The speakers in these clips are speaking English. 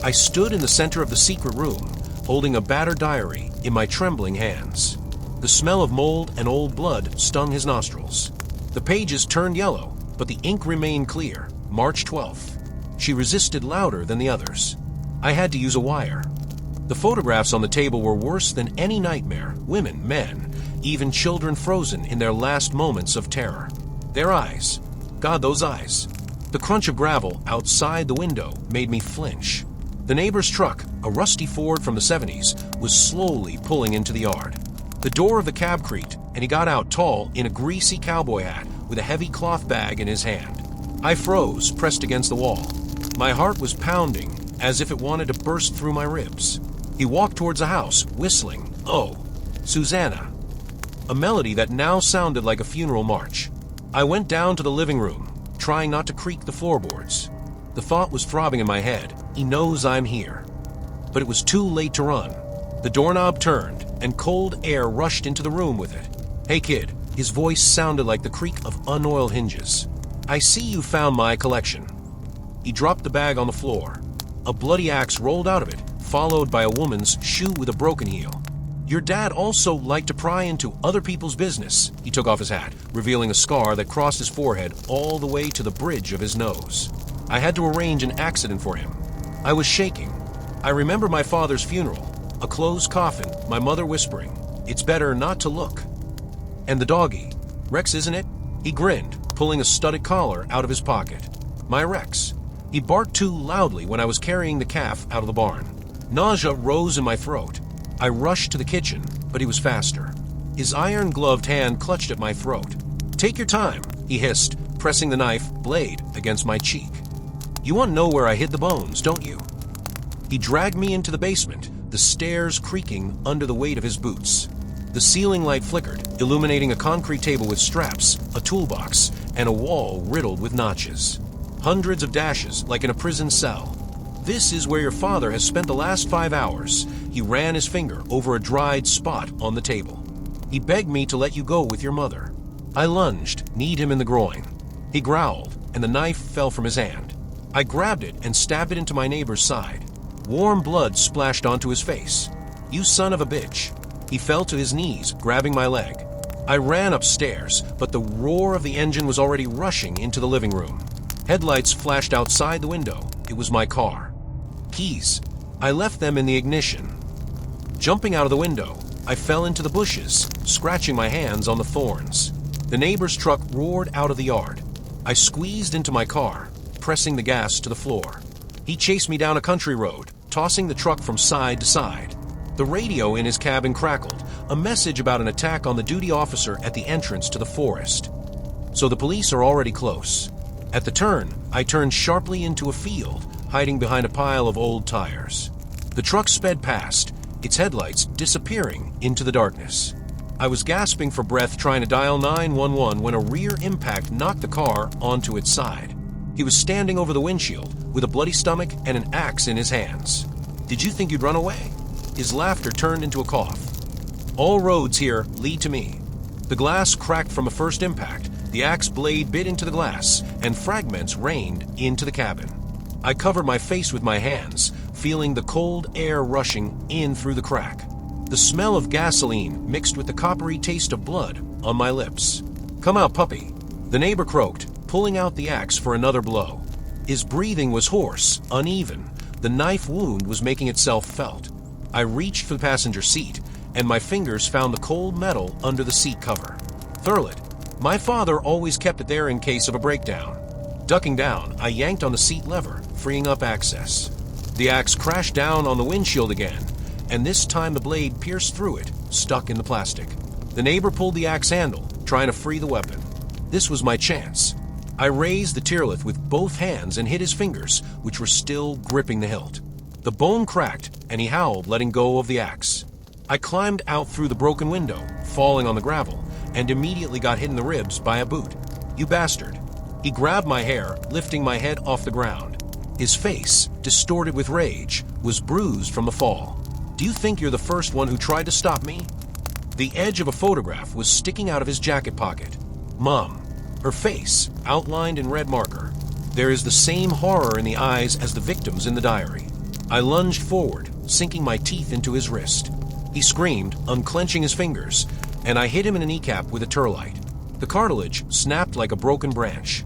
I stood in the center of the secret room, holding a battered diary in my trembling hands. The smell of mold and old blood stung his nostrils. The pages turned yellow, but the ink remained clear. March 12th. She resisted louder than the others. I had to use a wire. The photographs on the table were worse than any nightmare. Women, men, even children frozen in their last moments of terror. Their eyes. God, those eyes. The crunch of gravel outside the window made me flinch. The neighbor's truck, a rusty Ford from the 70s, was slowly pulling into the yard. The door of the cab creaked, and he got out tall in a greasy cowboy hat with a heavy cloth bag in his hand. I froze, pressed against the wall. My heart was pounding, as if it wanted to burst through my ribs. He walked towards the house, whistling, "Oh, Susanna," a melody that now sounded like a funeral march. I went down to the living room, trying not to creak the floorboards. The thought was throbbing in my head, he knows I'm here. But it was too late to run. The doorknob turned, and cold air rushed into the room with it. "Hey kid," his voice sounded like the creak of unoiled hinges. "I see you found my collection." He dropped the bag on the floor. A bloody axe rolled out of it, followed by a woman's shoe with a broken heel. "Your dad also liked to pry into other people's business." He took off his hat, revealing a scar that crossed his forehead all the way to the bridge of his nose. I had to arrange an accident for him. I was shaking. I remember my father's funeral, a closed coffin, my mother whispering, "It's better not to look." And the doggy. "Rex, isn't it?" He grinned, pulling a studded collar out of his pocket. My Rex. He barked too loudly when I was carrying the calf out of the barn. Nausea rose in my throat. I rushed to the kitchen, but he was faster. His iron-gloved hand clutched at my throat. "Take your time," he hissed, pressing the knife blade against my cheek. "You want to know where I hid the bones, don't you?" He dragged me into the basement, the stairs creaking under the weight of his boots. The ceiling light flickered, illuminating a concrete table with straps, a toolbox, and a wall riddled with notches. Hundreds of dashes, like in a prison cell. "This is where your father has spent the last 5 hours. He ran his finger over a dried spot on the table. "He begged me to let you go with your mother." I lunged, kneed him in the groin. He growled, and the knife fell from his hand. I grabbed it and stabbed it into my neighbor's side. Warm blood splashed onto his face. "You son of a bitch." He fell to his knees, grabbing my leg. I ran upstairs, but the roar of the engine was already rushing into the living room. Headlights flashed outside the window. It was my car. Keys. I left them in the ignition. Jumping out of the window, I fell into the bushes, scratching my hands on the thorns. The neighbor's truck roared out of the yard. I squeezed into my car, pressing the gas to the floor. He chased me down a country road, tossing the truck from side to side. The radio in his cabin crackled, a message about an attack on the duty officer at the entrance to the forest. So the police are already close. At the turn, I turned sharply into a field, hiding behind a pile of old tires. The truck sped past, its headlights disappearing into the darkness. I was gasping for breath trying to dial 911 when a rear impact knocked the car onto its side. He was standing over the windshield with a bloody stomach and an axe in his hands. "Did you think you'd run away?" His laughter turned into a cough. "All roads here lead to me." The glass cracked from a first impact. The axe blade bit into the glass, and fragments rained into the cabin. I covered my face with my hands, feeling the cold air rushing in through the crack. The smell of gasoline mixed with the coppery taste of blood on my lips. "Come out, puppy." The neighbor croaked, pulling out the axe for another blow. His breathing was hoarse, uneven. The knife wound was making itself felt. I reached for the passenger seat, and my fingers found the cold metal under the seat cover. Thurlet. My father always kept it there in case of a breakdown. Ducking down, I yanked on the seat lever, freeing up access. The axe crashed down on the windshield again, and this time the blade pierced through it, stuck in the plastic. The neighbor pulled the axe handle, trying to free the weapon. This was my chance. I raised the tyrlith with both hands and hit his fingers, which were still gripping the hilt. The bone cracked, and he howled, letting go of the axe. I climbed out through the broken window, falling on the gravel, and immediately got hit in the ribs by a boot. "You bastard." He grabbed my hair, lifting my head off the ground. His face, distorted with rage, was bruised from the fall. "Do you think you're the first one who tried to stop me?" The edge of a photograph was sticking out of his jacket pocket. Mom. Her face, outlined in red marker. There is the same horror in the eyes as the victims in the diary. I lunged forward, sinking my teeth into his wrist. He screamed, unclenching his fingers, and I hit him in the kneecap with a turlite. The cartilage snapped like a broken branch.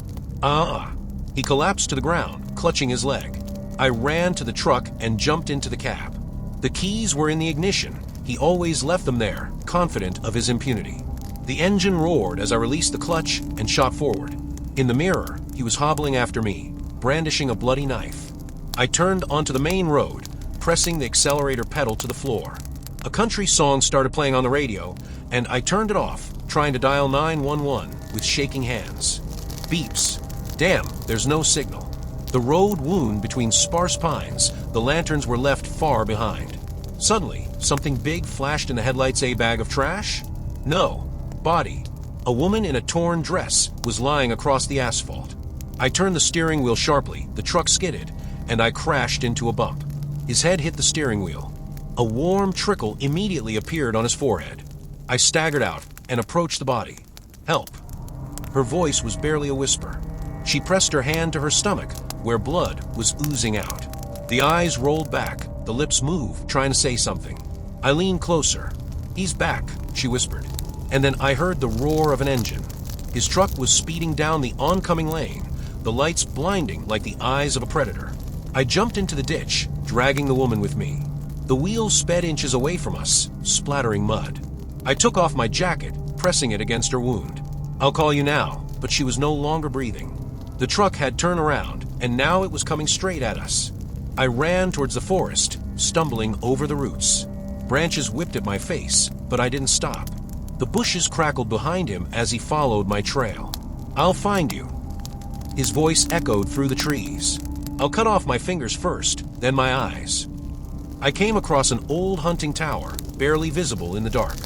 He collapsed to the ground, clutching his leg. I ran to the truck and jumped into the cab. The keys were in the ignition. He always left them there, confident of his impunity. The engine roared as I released the clutch and shot forward. In the mirror, he was hobbling after me, brandishing a bloody knife. I turned onto the main road, pressing the accelerator pedal to the floor. A country song started playing on the radio, and I turned it off, trying to dial 911 with shaking hands. Beeps. Damn, there's no signal. The road wound between sparse pines, the lanterns were left far behind. Suddenly, something big flashed in the headlights. A bag of trash? No. Body. A woman in a torn dress was lying across the asphalt. I turned the steering wheel sharply, the truck skidded, and I crashed into a bump. His head hit the steering wheel. A warm trickle immediately appeared on his forehead. I staggered out and approached the body. Help. Her voice was barely a whisper. She pressed her hand to her stomach, where blood was oozing out. The eyes rolled back, the lips moved, trying to say something. I leaned closer. He's back, she whispered. And then I heard the roar of an engine. His truck was speeding down the oncoming lane, the lights blinding like the eyes of a predator. I jumped into the ditch, dragging the woman with me. The wheels sped inches away from us, splattering mud. I took off my jacket, pressing it against her wound. I'll call you now, but she was no longer breathing. The truck had turned around, and now it was coming straight at us. I ran towards the forest, stumbling over the roots. Branches whipped at my face, but I didn't stop. The bushes crackled behind him as he followed my trail. I'll find you. His voice echoed through the trees. I'll cut off my fingers first, then my eyes. I came across an old hunting tower, barely visible in the dark.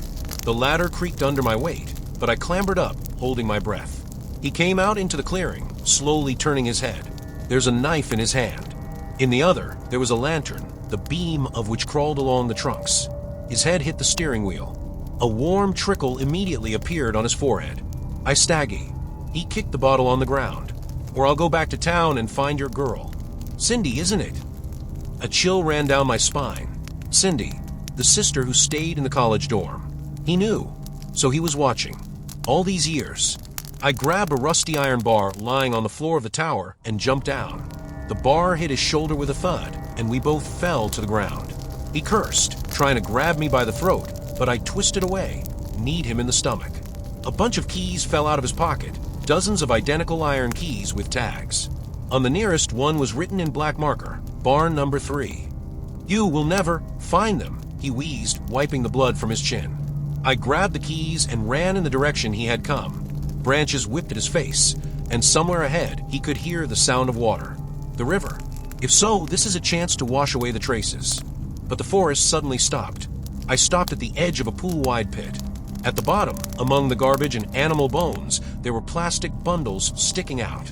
The ladder creaked under my weight, but I clambered up, holding my breath. He came out into the clearing, slowly turning his head. There's a knife in his hand. In the other, there was a lantern, the beam of which crawled along the trunks. His head hit the steering wheel. A warm trickle immediately appeared on his forehead. I staggered. He kicked the bottle on the ground. Or I'll go back to town and find your girl. Cindy, isn't it? A chill ran down my spine. Cindy, the sister who stayed in the college dorm. He knew, so he was watching. All these years. I grabbed a rusty iron bar lying on the floor of the tower and jumped down. The bar hit his shoulder with a thud, and we both fell to the ground. He cursed, trying to grab me by the throat, but I twisted away, kneed him in the stomach. A bunch of keys fell out of his pocket, dozens of identical iron keys with tags. On the nearest one was written in black marker, barn number 3. You will never find them, he wheezed, wiping the blood from his chin. I grabbed the keys and ran in the direction he had come. Branches whipped at his face, and somewhere ahead he could hear the sound of water. The river. If so, this is a chance to wash away the traces. But the forest suddenly stopped. I stopped at the edge of a pool-wide pit. At the bottom, among the garbage and animal bones, there were plastic bundles sticking out.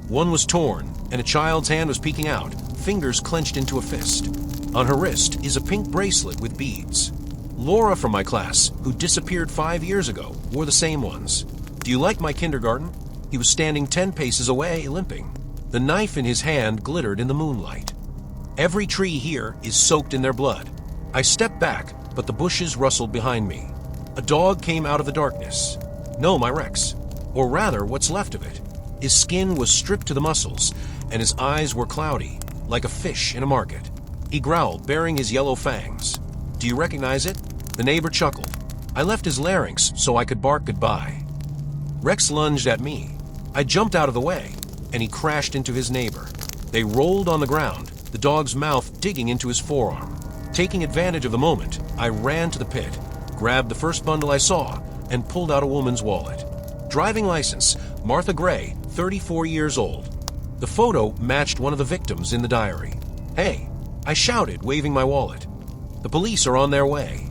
One was torn, and a child's hand was peeking out, fingers clenched into a fist. On her wrist is a pink bracelet with beads. Laura from my class, who disappeared 5 years ago, wore the same ones. Do you like my kindergarten? He was standing 10 paces away, limping. The knife in his hand glittered in the moonlight. Every tree here is soaked in their blood. I stepped back, but the bushes rustled behind me. A dog came out of the darkness. No, my Rex. Or rather, what's left of it. His skin was stripped to the muscles, and his eyes were cloudy, like a fish in a market. He growled, baring his yellow fangs. Do you recognize it? The neighbor chuckled. I left his larynx so I could bark goodbye. Rex lunged at me. I jumped out of the way, and he crashed into his neighbor. They rolled on the ground, the dog's mouth digging into his forearm. Taking advantage of the moment, I ran to the pit, grabbed the first bundle I saw, and pulled out a woman's wallet. Driving license, Martha Gray, 34 years old. The photo matched one of the victims in the diary. Hey, I shouted, waving my wallet. The police are on their way.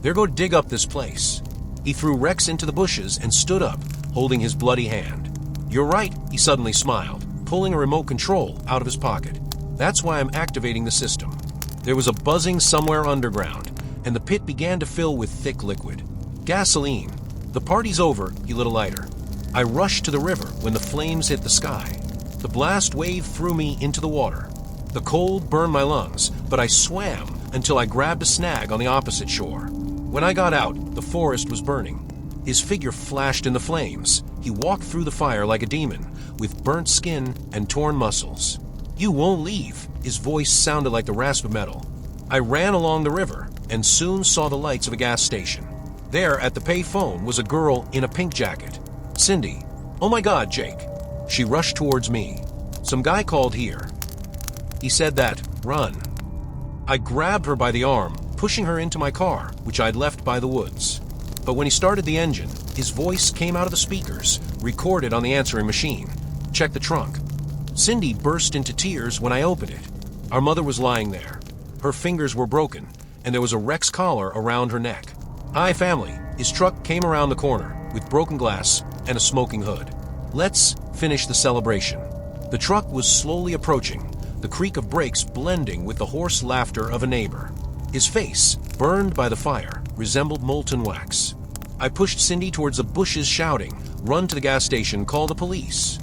They're going to dig up this place. He threw Rex into the bushes and stood up, holding his bloody hand. You're right, he suddenly smiled, pulling a remote control out of his pocket. That's why I'm activating the system. There was a buzzing somewhere underground, and the pit began to fill with thick liquid. Gasoline. The party's over, he lit a lighter. I rushed to the river when the flames hit the sky. The blast wave threw me into the water. The cold burned my lungs, but I swam until I grabbed a snag on the opposite shore. When I got out, the forest was burning. His figure flashed in the flames. He walked through the fire like a demon, with burnt skin and torn muscles. "You won't leave." His voice sounded like the rasp of metal. I ran along the river and soon saw the lights of a gas station. There, at the pay phone, was a girl in a pink jacket. "Cindy." "Oh my God, Jake." She rushed towards me. "Some guy called here. He said that, run." I grabbed her by the arm, pushing her into my car, which I'd left by the woods. But when he started the engine, his voice came out of the speakers, recorded on the answering machine. "Check the trunk." Cindy burst into tears when I opened it. Our mother was lying there. Her fingers were broken, and there was a Rex collar around her neck. "Hi, family." His truck came around the corner, with broken glass and a smoking hood. "Let's finish the celebration." The truck was slowly approaching, the creak of brakes blending with the hoarse laughter of a neighbor. His face, burned by the fire, resembled molten wax. I pushed Cindy towards the bushes shouting, "Run to the gas station, call the police."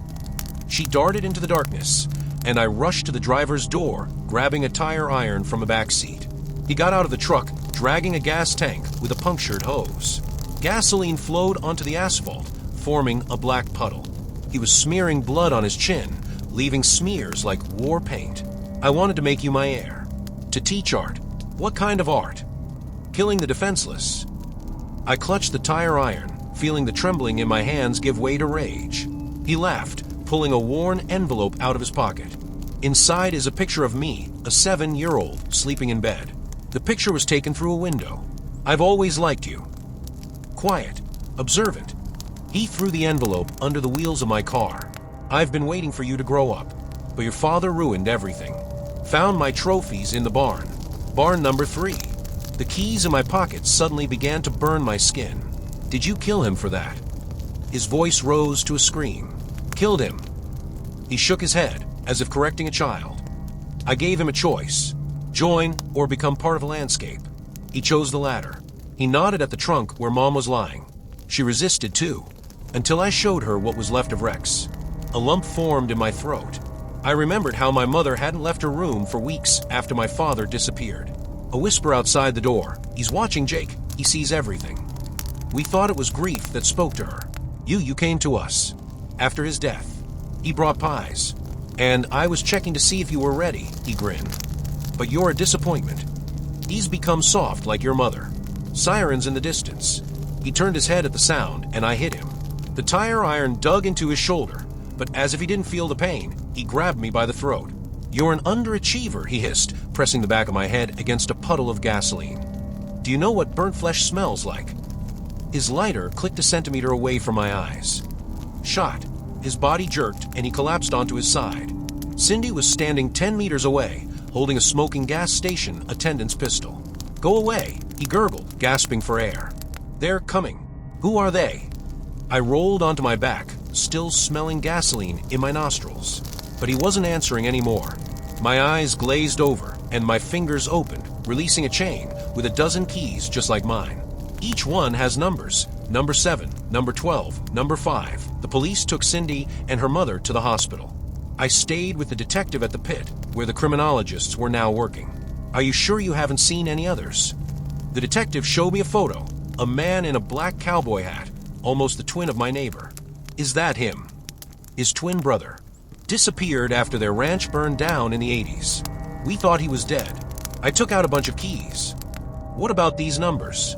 She darted into the darkness, and I rushed to the driver's door, grabbing a tire iron from a back seat. He got out of the truck, dragging a gas tank with a punctured hose. Gasoline flowed onto the asphalt, forming a black puddle. He was smearing blood on his chin, leaving smears like war paint. "I wanted to make you my heir. To teach art." "What kind of art?" "Killing the defenseless." I clutched the tire iron, feeling the trembling in my hands give way to rage. He laughed, pulling a worn envelope out of his pocket. Inside is a picture of me, a 7-year-old, sleeping in bed. The picture was taken through a window. "I've always liked you. Quiet, observant." He threw the envelope under the wheels of my car. "I've been waiting for you to grow up, but your father ruined everything. Found my trophies in the barn. Barn number 3. The keys in my pocket suddenly began to burn my skin. "Did you kill him for that?" His voice rose to a scream. "Killed him." He shook his head, as if correcting a child. I gave him a choice: join or become part of a landscape. He chose the latter. He nodded at the trunk where Mom was lying. She resisted too, until I showed her what was left of Rex. A lump formed in my throat. I remembered how my mother hadn't left her room for weeks after my father disappeared. A whisper outside the door. "He's watching Jake. He sees everything." We thought it was grief that spoke to her. You came to us. After his death. He brought pies. "And I was checking to see if you were ready," he grinned. "But you're a disappointment. He's become soft like your mother." Sirens in the distance. He turned his head at the sound, and I hit him. The tire iron dug into his shoulder, but as if he didn't feel the pain, he grabbed me by the throat. "You're an underachiever," he hissed, pressing the back of my head against a puddle of gasoline. "Do you know what burnt flesh smells like?" His lighter clicked a centimeter away from my eyes. Shot. His body jerked, and he collapsed onto his side. Cindy was standing 10 meters away, holding a smoking gas station attendant's pistol. "Go away," he gurgled, gasping for air. "They're coming." "Who are they?" I rolled onto my back, still smelling gasoline in my nostrils. But he wasn't answering anymore. My eyes glazed over, and my fingers opened, releasing a chain with a dozen keys just like mine. Each one has numbers. Number 7, number 12, number 5. The police took Cindy and her mother to the hospital. I stayed with the detective at the pit, where the criminologists were now working. "Are you sure you haven't seen any others?" The detective showed me a photo. A man in a black cowboy hat, almost the twin of my neighbor. "Is that him?" His twin brother. Disappeared after their ranch burned down in the 80s. We thought he was dead. I took out a bunch of keys. "What about these numbers?"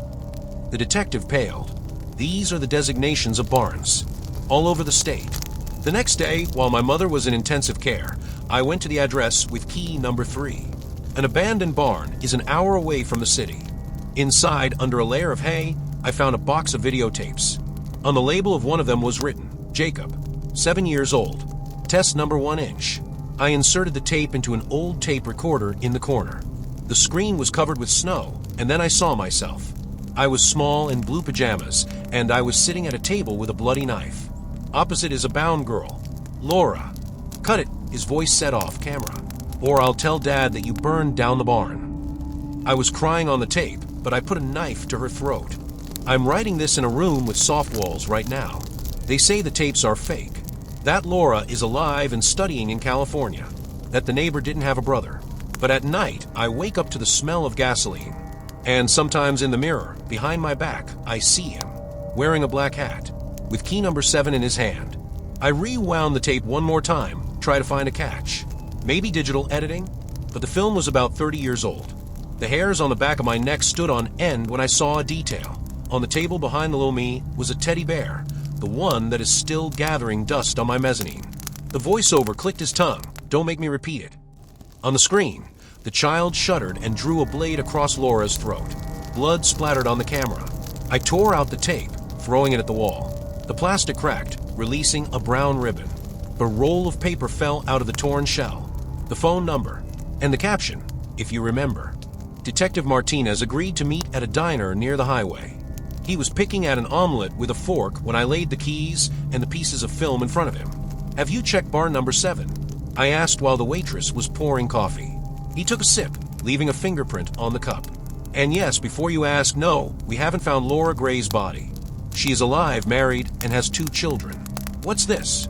The detective paled. "These are the designations of barns, all over the state." The next day, while my mother was in intensive care, I went to the address with key number 3. An abandoned barn is an hour away from the city. Inside, under a layer of hay, I found a box of videotapes. On the label of one of them was written, "Jacob, 7 years old. Test number 1 inch." I inserted the tape into an old tape recorder in the corner. The screen was covered with snow, and then I saw myself. I was small in blue pajamas, and I was sitting at a table with a bloody knife. Opposite is a bound girl. "Laura." "Cut it," his voice said off camera. "Or I'll tell Dad that you burned down the barn." I was crying on the tape, but I put a knife to her throat. I'm writing this in a room with soft walls right now. They say the tapes are fake. That Laura is alive and studying in California. that the neighbor didn't have a brother. But at night, I wake up to the smell of gasoline. And sometimes in the mirror, behind my back, I see him, wearing a black hat, with key number 7 in his hand. I rewound the tape one more time, try to find a catch. Maybe digital editing? But the film was about 30 years old. The hairs on the back of my neck stood on end when I saw a detail. On the table behind the little me was a teddy bear, the one that is still gathering dust on my mezzanine. The voiceover clicked his tongue. Don't make me repeat it. On the screen, the child shuddered and drew a blade across Laura's throat. Blood splattered on the camera. I tore out the tape, throwing it at the wall. The plastic cracked, releasing a brown ribbon. The roll of paper fell out of the torn shell. The phone number, and the caption, if you remember. Detective Martinez agreed to meet at a diner near the highway. He was picking at an omelet with a fork when I laid the keys and the pieces of film in front of him. Have you checked bar number 7? I asked while the waitress was pouring coffee. He took a sip, leaving a fingerprint on the cup. And yes, before you ask, no, we haven't found Laura Gray's body. She is alive, married, and has 2 children. What's this?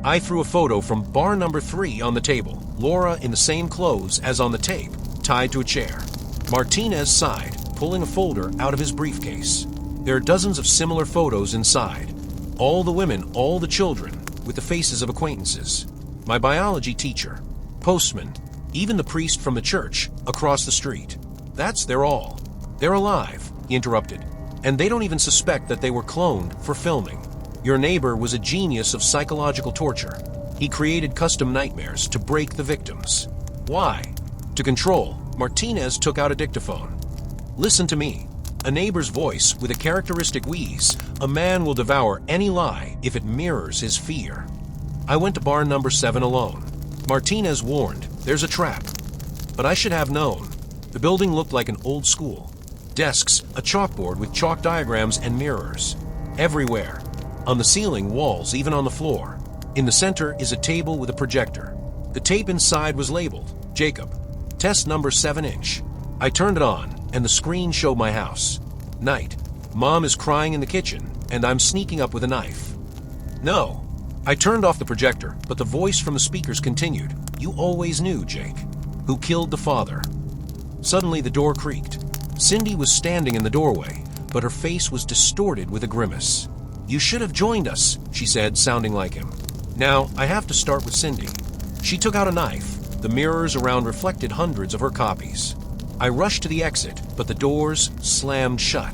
I threw a photo from bar number 3 on the table, Laura in the same clothes as on the tape, tied to a chair. Martinez sighed, pulling a folder out of his briefcase. There are dozens of similar photos inside. All the women, all the children, with the faces of acquaintances. My biology teacher, postman, even the priest from the church across the street. They're all. They're alive, he interrupted. And they don't even suspect that they were cloned for filming. Your neighbor was a genius of psychological torture. He created custom nightmares to break the victims. Why? To control, Martinez took out a dictaphone. Listen to me. A neighbor's voice with a characteristic wheeze. A man will devour any lie if it mirrors his fear. I went to bar number 7 alone. Martinez warned, there's a trap. But I should have known. The building looked like an old school. Desks, a chalkboard with chalk diagrams and mirrors. Everywhere. On the ceiling, walls, even on the floor. In the center is a table with a projector. The tape inside was labeled, Jacob. Test number 7-inch. I turned it on, and the screen showed my house. Night. Mom is crying in the kitchen, and I'm sneaking up with a knife. No. I turned off the projector, but the voice from the speakers continued. You always knew, Jake. Who killed the father? Suddenly the door creaked. Cindy was standing in the doorway, but her face was distorted with a grimace. You should have joined us, she said, sounding like him. Now, I have to start with Cindy. She took out a knife. The mirrors around reflected hundreds of her copies. I rushed to the exit, but the doors slammed shut.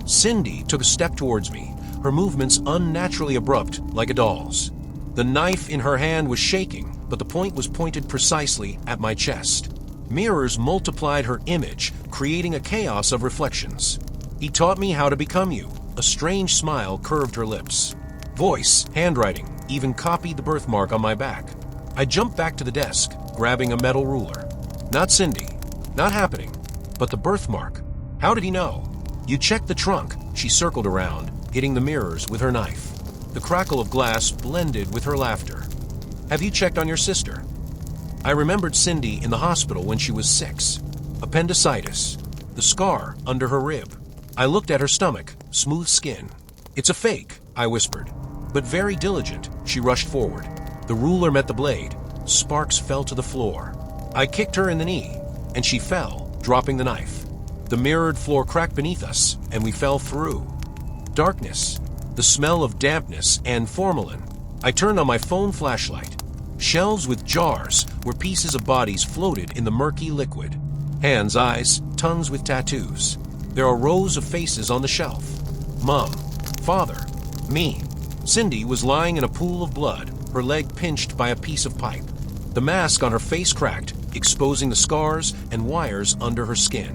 Cindy took a step towards me, her movements unnaturally abrupt like a doll's. The knife in her hand was shaking, but the point was pointed precisely at my chest. Mirrors multiplied her image, creating a chaos of reflections. He taught me how to become you. A strange smile curved her lips. Voice, handwriting, even copied the birthmark on my back. I jumped back to the desk, grabbing a metal ruler. Not Cindy. Not happening. But the birthmark. How did he know? You checked the trunk. She circled around, hitting the mirrors with her knife. The crackle of glass blended with her laughter. Have you checked on your sister? I remembered Cindy in the hospital when she was 6. Appendicitis. The scar under her rib. I looked at her stomach, smooth skin. It's a fake, I whispered. But very diligent, she rushed forward. The ruler met the blade. Sparks fell to the floor. I kicked her in the knee, and she fell, dropping the knife. The mirrored floor cracked beneath us, and we fell through. Darkness, the smell of dampness and formalin. I turned on my phone flashlight. Shelves with jars where pieces of bodies floated in the murky liquid. Hands, eyes, tongues with tattoos. There are rows of faces on the shelf. Mom, father, me. Cindy was lying in a pool of blood, her leg pinched by a piece of pipe. The mask on her face cracked, exposing the scars and wires under her skin.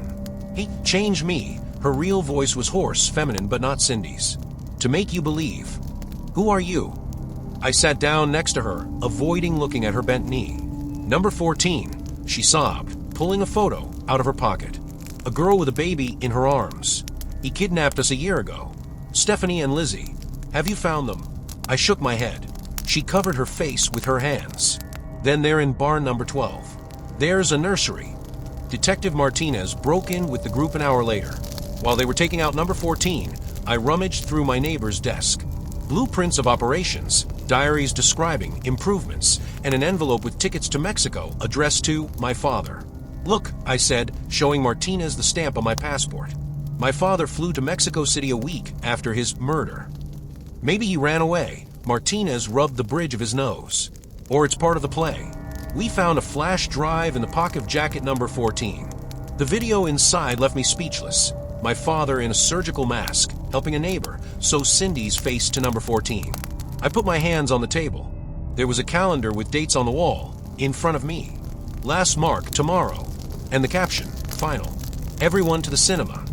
He changed me. Her real voice was hoarse, feminine, but not Cindy's. To make you believe. Who are you? I sat down next to her, avoiding looking at her bent knee. Number 14, she sobbed, pulling a photo out of her pocket. A girl with a baby in her arms. He kidnapped us a year ago. Stephanie and Lizzie. Have you found them? I shook my head. She covered her face with her hands. Then they're in bar number 12. There's a nursery. Detective Martinez broke in with the group an hour later. While they were taking out number 14, I rummaged through my neighbor's desk. Blueprints of operations, diaries describing improvements, and an envelope with tickets to Mexico addressed to my father. "Look," I said, showing Martinez the stamp on my passport. My father flew to Mexico City a week after his murder. Maybe he ran away. Martinez rubbed the bridge of his nose. Or it's part of the play. We found a flash drive in the pocket of jacket number 14. The video inside left me speechless. My father in a surgical mask, helping a neighbor, sew Cindy's face to number 14. I put my hands on the table. There was a calendar with dates on the wall, in front of me. Last mark, tomorrow. And the caption, final. Everyone to the cinema.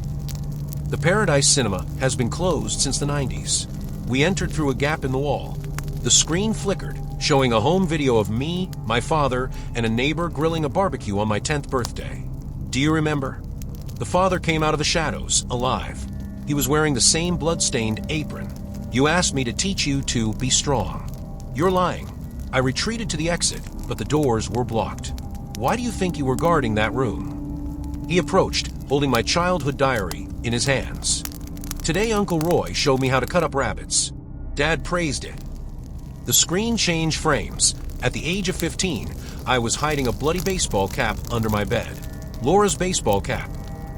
The Paradise Cinema has been closed since the 90s. We entered through a gap in the wall. The screen flickered, showing a home video of me, my father, and a neighbor grilling a barbecue on my 10th birthday. Do you remember? The father came out of the shadows, alive. He was wearing the same bloodstained apron. You asked me to teach you to be strong. You're lying. I retreated to the exit, but the doors were blocked. Why do you think you were guarding that room? He approached, holding my childhood diary in his hands. Today Uncle Roy showed me how to cut up rabbits. Dad praised it. The screen changed frames. At the age of 15, I was hiding a bloody baseball cap under my bed. Laura's baseball cap.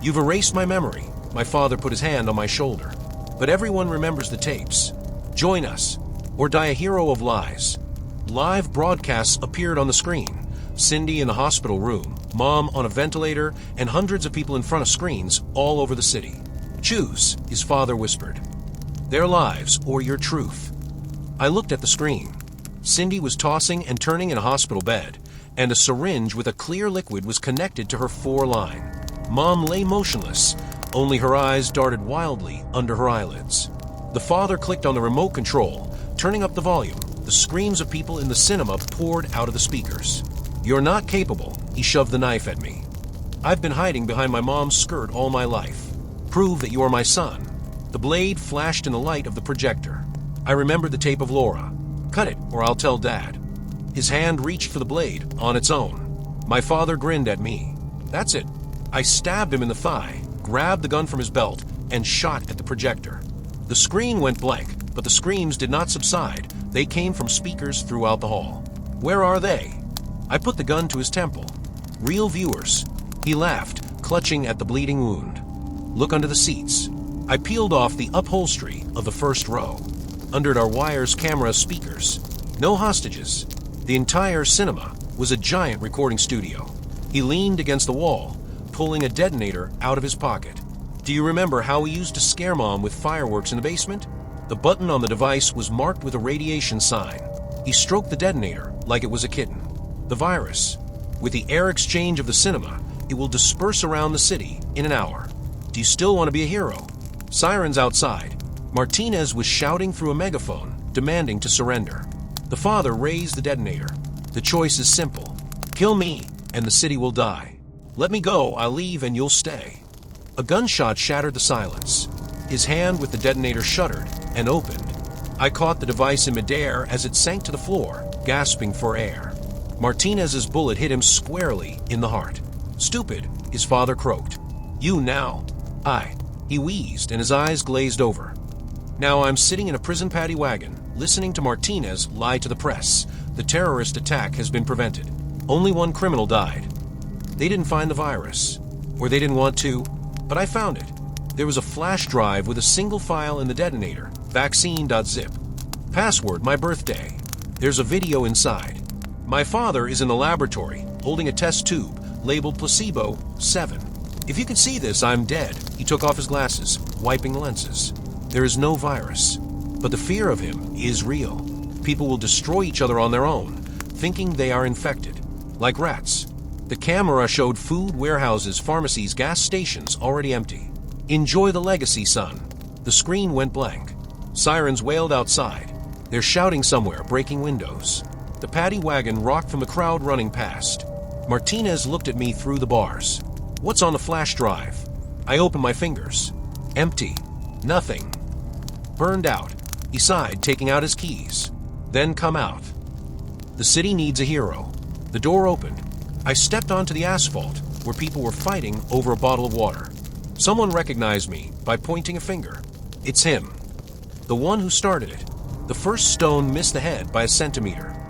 You've erased my memory. My father put his hand on my shoulder. But everyone remembers the tapes. Join us, or die a hero of lies. Live broadcasts appeared on the screen. Cindy in the hospital room, Mom on a ventilator, and hundreds of people in front of screens all over the city. Choose, his father whispered. Their lives or your truth. I looked at the screen. Cindy was tossing and turning in a hospital bed, and a syringe with a clear liquid was connected to her foreline. Mom lay motionless, only her eyes darted wildly under her eyelids. The father clicked on the remote control, turning up the volume. The screams of people in the cinema poured out of the speakers. You're not capable, he shoved the knife at me. I've been hiding behind my mom's skirt all my life. Prove that you are my son. The blade flashed in the light of the projector. I remembered the tape of Laura. Cut it, or I'll tell Dad. His hand reached for the blade, on its own. My father grinned at me. That's it. I stabbed him in the thigh, grabbed the gun from his belt, and shot at the projector. The screen went blank, but the screams did not subside. They came from speakers throughout the hall. Where are they? I put the gun to his temple. Real viewers. He laughed, clutching at the bleeding wound. Look under the seats. I peeled off the upholstery of the first row. Under our wires camera speakers. No hostages. The entire cinema was a giant recording studio. He leaned against the wall, pulling a detonator out of his pocket. Do you remember how we used to scare Mom with fireworks in the basement? The button on the device was marked with a radiation sign. He stroked the detonator like it was a kitten. The virus. With the air exchange of the cinema, it will disperse around the city in an hour. Do you still want to be a hero? Sirens outside. Martinez was shouting through a megaphone, demanding to surrender. The father raised the detonator. The choice is simple. Kill me, and the city will die. Let me go, I'll leave, and you'll stay. A gunshot shattered the silence. His hand with the detonator shuddered and opened. I caught the device in midair as it sank to the floor, gasping for air. Martinez's bullet hit him squarely in the heart. Stupid, his father croaked. You now. He wheezed, and his eyes glazed over. Now I'm sitting in a prison paddy wagon, listening to Martinez lie to the press. The terrorist attack has been prevented. Only one criminal died. They didn't find the virus. Or they didn't want to, but I found it. There was a flash drive with a single file in the detonator, vaccine.zip. Password, my birthday. There's a video inside. My father is in the laboratory, holding a test tube, labeled placebo 7. If you could see this, I'm dead. He took off his glasses, wiping the lenses. There is no virus, but the fear of him is real. People will destroy each other on their own, thinking they are infected, like rats. The camera showed food warehouses, pharmacies, gas stations already empty. Enjoy the legacy, son. The screen went blank. Sirens wailed outside. They're shouting somewhere, breaking windows. The paddy wagon rocked from the crowd running past. Martinez looked at me through the bars. What's on the flash drive? I opened my fingers. Empty. Nothing. Burned out. He sighed, taking out his keys. Then come out. The city needs a hero. The door opened. I stepped onto the asphalt, where people were fighting over a bottle of water. Someone recognized me by pointing a finger. It's him. The one who started it. The first stone missed the head by a centimeter.